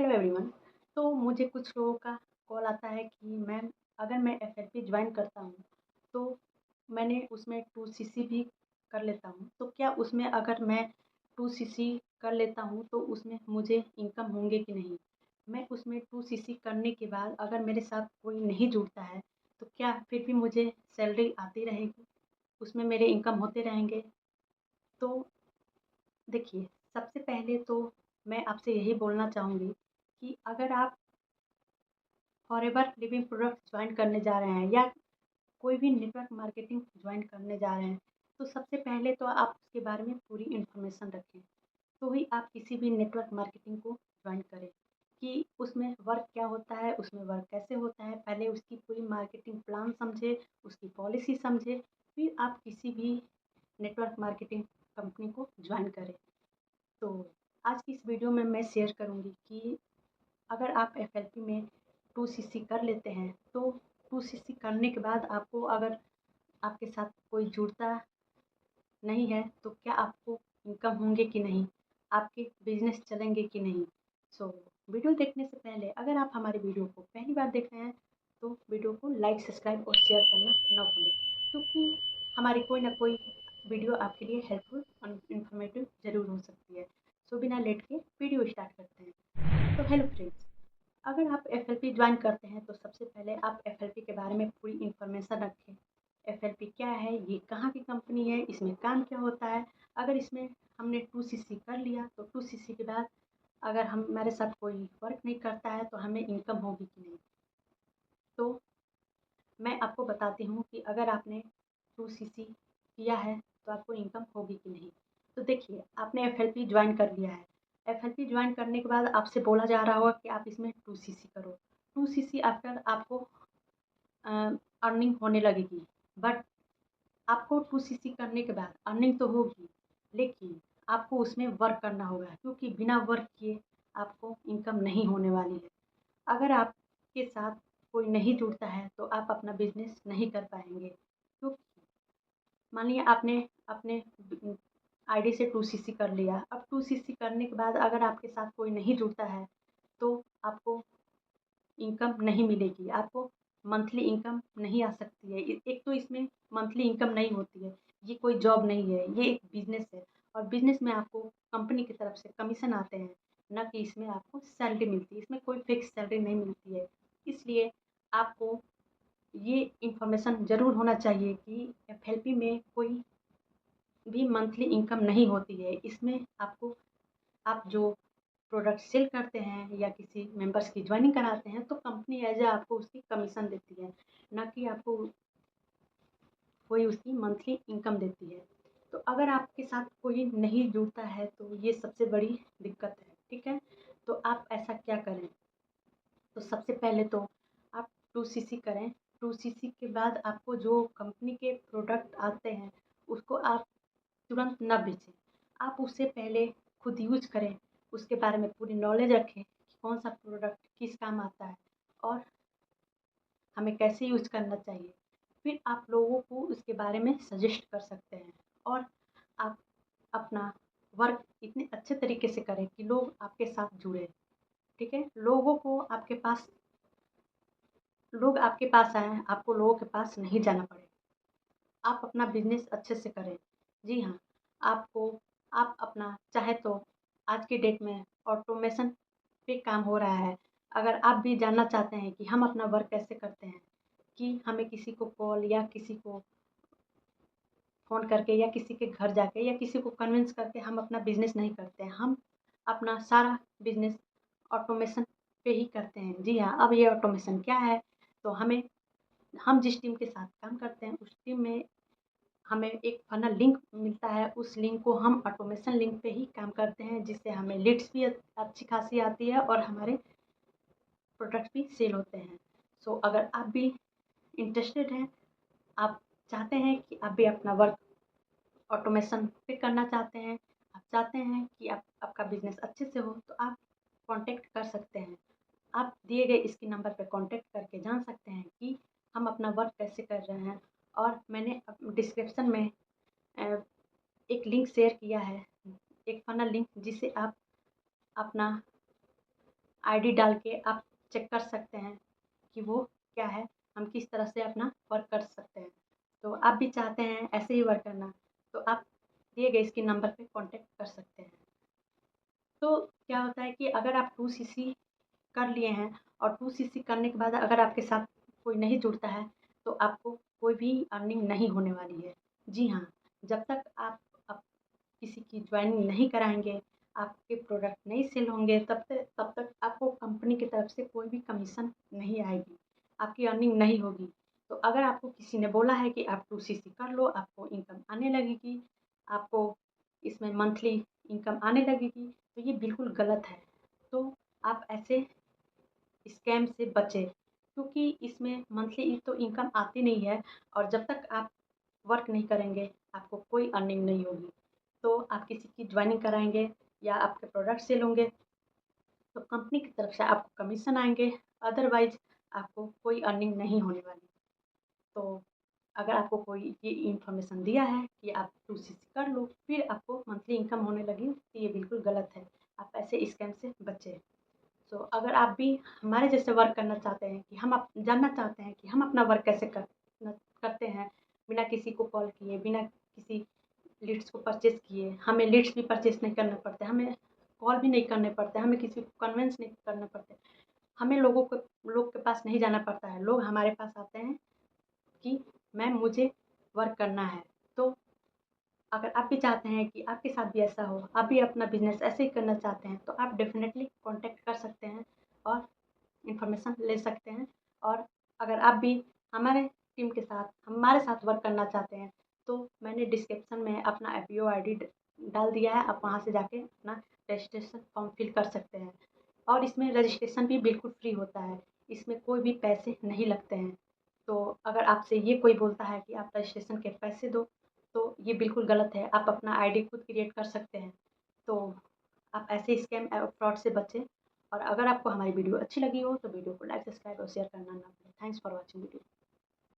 Hello everyone. तो मुझे कुछ लोगों का कॉल आता है कि मैम, अगर मैं एफएलपी ज्वाइन करता हूँ तो मैंने उसमें 2सीसी भी कर लेता हूँ, तो क्या उसमें अगर मैं 2सीसी कर लेता हूँ तो उसमें मुझे इनकम होंगे कि नहीं? मैं उसमें 2सीसी करने के बाद अगर मेरे साथ कोई नहीं जुड़ता है तो क्या फिर भी मुझे सैलरी आती रहेगी, उसमें मेरे इनकम होते रहेंगे? तो देखिए, सबसे पहले तो मैं आपसे यही बोलना चाहूँगी कि अगर आप फॉरएवर लिविंग प्रोडक्ट ज्वाइन करने जा रहे हैं या कोई भी नेटवर्क मार्केटिंग ज्वाइन करने जा रहे हैं, तो सबसे पहले तो आप उसके बारे में पूरी इन्फॉर्मेशन रखें। तो ही आप किसी भी नेटवर्क मार्केटिंग को ज्वाइन करें कि उसमें वर्क क्या होता है, उसमें वर्क कैसे होता है। पहले उसकी पूरी मार्केटिंग प्लान समझे, उसकी पॉलिसी समझे, फिर आप किसी भी नेटवर्क मार्केटिंग कंपनी को ज्वाइन करें। तो आज की इस वीडियो में मैं शेयर करूँगी कि अगर आप एफएलपी में 2सीसी कर लेते हैं तो 2सीसी करने के बाद आपको अगर आपके साथ कोई जुड़ता नहीं है तो क्या आपको इनकम होंगे कि नहीं, आपके बिजनेस चलेंगे कि नहीं। सो वीडियो देखने से पहले अगर आप हमारे वीडियो को पहली बार देख रहे हैं तो वीडियो को लाइक, सब्सक्राइब और शेयर करना न भूलें, क्योंकि हमारी कोई ना कोई वीडियो आपके लिए हेल्पफुल और इन्फॉर्मेटिव ज़रूर हो सकती है। सो बिना लेट के वीडियो स्टार्ट करते हैं। तो हेलो फ्रेंड्स, अगर आप एफएलपी ज्वाइन करते हैं तो सबसे पहले आप एफएलपी के बारे में पूरी इन्फॉर्मेशन रखें। एफएलपी क्या है, ये कहाँ की कंपनी है, इसमें काम क्या होता है। अगर इसमें हमने 2सीसी कर लिया तो 2सीसी के बाद अगर हमारे साथ कोई वर्क नहीं करता है तो हमें इनकम होगी कि नहीं। तो मैं आपको बताती हूँ कि अगर आपने 2सीसी किया है तो आपको इनकम होगी कि नहीं। तो देखिए, आपने एफएलपी ज्वाइन कर लिया है। एफएलपी ज्वाइन करने के बाद आपसे बोला जा रहा होगा कि आप इसमें 2सीसी करो। 2सीसी आफ्टर आपको अर्निंग होने लगेगी, बट आपको 2सीसी करने के बाद अर्निंग तो होगी, लेकिन आपको उसमें वर्क करना होगा, क्योंकि बिना वर्क किए आपको इनकम नहीं होने वाली है। अगर आपके साथ कोई नहीं जुड़ता है तो आप अपना बिजनेस नहीं कर पाएंगे, क्योंकि मानिए आपने अपने आईडी से 2सीसी कर लिया। अब 2सीसी करने के बाद अगर आपके साथ कोई नहीं जुड़ता है तो आपको इनकम नहीं मिलेगी, आपको मंथली इनकम नहीं आ सकती है। एक तो इसमें मंथली इनकम नहीं होती है, ये कोई जॉब नहीं है, ये एक बिजनेस है। और बिजनेस में आपको कंपनी की तरफ से कमीशन आते हैं, ना कि इसमें आपको सैलरी मिलती है। इसमें कोई फिक्स सैलरी नहीं मिलती है। इसलिए आपको ये इन्फॉर्मेशन ज़रूर होना चाहिए कि एफएलपी में कोई भी मंथली इनकम नहीं होती है। इसमें आपको, आप जो प्रोडक्ट सेल करते हैं या किसी मेंबर्स की ज्वाइनिंग कराते हैं तो कंपनी एज ए आपको उसकी कमीशन देती है, ना कि आपको कोई उसकी मंथली इनकम देती है। तो अगर आपके साथ कोई नहीं जुड़ता है तो ये सबसे बड़ी दिक्कत है, ठीक है। तो आप ऐसा क्या करें, तो सबसे पहले तो आप 2सीसी करें। 2सीसी के बाद आपको जो कंपनी के प्रोडक्ट आते हैं उसको आप तुरंत ना बेचें। आप उससे पहले खुद यूज करें, उसके बारे में पूरी नॉलेज रखें कि कौन सा प्रोडक्ट किस काम आता है और हमें कैसे यूज करना चाहिए। फिर आप लोगों को उसके बारे में सजेस्ट कर सकते हैं और आप अपना वर्क इतने अच्छे तरीके से करें कि लोग आपके साथ जुड़े, ठीक है। लोग आपके पास आएँ, आपको लोगों के पास नहीं जाना पड़े। आप अपना बिजनेस अच्छे से करें। जी हाँ, आपको, आप अपना चाहे तो आज की डेट में ऑटोमेशन पे काम हो रहा है। अगर आप भी जानना चाहते हैं कि हम अपना वर्क कैसे करते हैं, कि हमें किसी को कॉल या किसी को फ़ोन करके या किसी के घर जाके या किसी को कन्विंस करके हम अपना बिजनेस नहीं करते हैं। हम अपना सारा बिजनेस ऑटोमेशन पे ही करते हैं। जी हाँ, अब ये ऑटोमेशन क्या है, तो हम जिस टीम के साथ काम करते हैं उस टीम में हमें एक फनल लिंक मिलता है। उस लिंक को हम ऑटोमेशन लिंक पे ही काम करते हैं, जिससे हमें लीड्स भी अच्छी खासी आती है और हमारे प्रोडक्ट भी सेल होते हैं। सो अगर आप भी इंटरेस्टेड हैं, आप चाहते हैं कि आप भी अपना वर्क ऑटोमेशन पे करना चाहते हैं, आप चाहते हैं कि आपका बिजनेस अच्छे से हो, तो आप कांटेक्ट कर सकते हैं। आप दिए गए इसके नंबर पर कांटेक्ट करके जान सकते हैं कि हम अपना वर्क कैसे कर रहे हैं। और मैंने डिस्क्रिप्शन में एक लिंक शेयर किया है, एक फनल लिंक, जिसे आप अपना आईडी डाल के आप चेक कर सकते हैं कि वो क्या है, हम किस तरह से अपना वर्क कर सकते हैं। तो आप भी चाहते हैं ऐसे ही वर्क करना, तो आप दिए गए इसके नंबर पे कांटेक्ट कर सकते हैं। तो क्या होता है कि अगर आप 2cc कर लिए हैं और 2cc करने के बाद अगर आपके साथ कोई नहीं जुड़ता है, तो आपको कोई भी अर्निंग नहीं होने वाली है। जी हाँ, जब तक आप किसी की ज्वाइनिंग नहीं कराएँगे, आपके प्रोडक्ट नहीं सेल होंगे, तब तक आपको कंपनी की तरफ से कोई भी कमीशन नहीं आएगी, आपकी अर्निंग नहीं होगी। तो अगर आपको किसी ने बोला है कि आप 2cc कर लो, आपको इनकम आने लगेगी, आपको इसमें मंथली इनकम आने लगेगी, तो ये बिल्कुल गलत है। तो आप ऐसे स्कैम से बचें, क्योंकि इसमें मंथली तो इनकम आती नहीं है और जब तक आप वर्क नहीं करेंगे, आपको कोई अर्निंग नहीं होगी। तो आप किसी की ज्वाइनिंग कराएँगे या आपके प्रोडक्ट सेल होंगे, तो कंपनी की तरफ से आपको कमीशन आएँगे, अदरवाइज़ आपको कोई अर्निंग नहीं होने वाली। तो अगर आपको कोई ये इन्फॉर्मेशन दिया है कि आप 2cc कर लो, फिर आपको मंथली इनकम होने लगी, तो ये बिल्कुल गलत है। आप ऐसे स्कैम से बचें। सो अगर आप भी हमारे जैसे वर्क करना चाहते हैं कि हम आप जानना चाहते हैं कि हम अपना वर्क कैसे करते हैं, बिना किसी को कॉल किए, बिना किसी लीड्स को परचेज़ किए, हमें लीड्स भी परचेज़ नहीं करने पड़ते, हमें कॉल भी नहीं करने पड़ते, हमें किसी को कन्विंस नहीं करने पड़ते, हमें लोग के पास नहीं जाना पड़ता है, लोग हमारे पास आते हैं कि मैम मुझे वर्क करना है। तो अगर आप भी चाहते हैं कि आपके साथ भी ऐसा हो, आप भी अपना बिज़नेस ऐसे ही करना चाहते हैं, तो आप डेफ़िनेटली कॉन्टैक्ट कर सकते हैं और इन्फॉर्मेशन ले सकते हैं। और अगर आप भी हमारे टीम के साथ हमारे साथ वर्क करना चाहते हैं, तो मैंने डिस्क्रिप्शन में अपना एपीओ आईडी डाल दिया है, आप वहाँ से जाके अपना रजिस्ट्रेशन फॉर्म फिल कर सकते हैं। और इसमें रजिस्ट्रेशन भी बिल्कुल फ्री होता है, इसमें कोई भी पैसे नहीं लगते हैं। तो अगर आपसे ये कोई बोलता है कि आप रजिस्ट्रेशन के पैसे दो, तो ये बिल्कुल गलत है, आप अपना आईडी खुद क्रिएट कर सकते हैं। तो आप ऐसे स्कैम फ्रॉड से बचें। और अगर आपको हमारी वीडियो अच्छी लगी हो तो वीडियो को लाइक, सब्सक्राइब और शेयर करना ना भूलें। Thanks for watching video.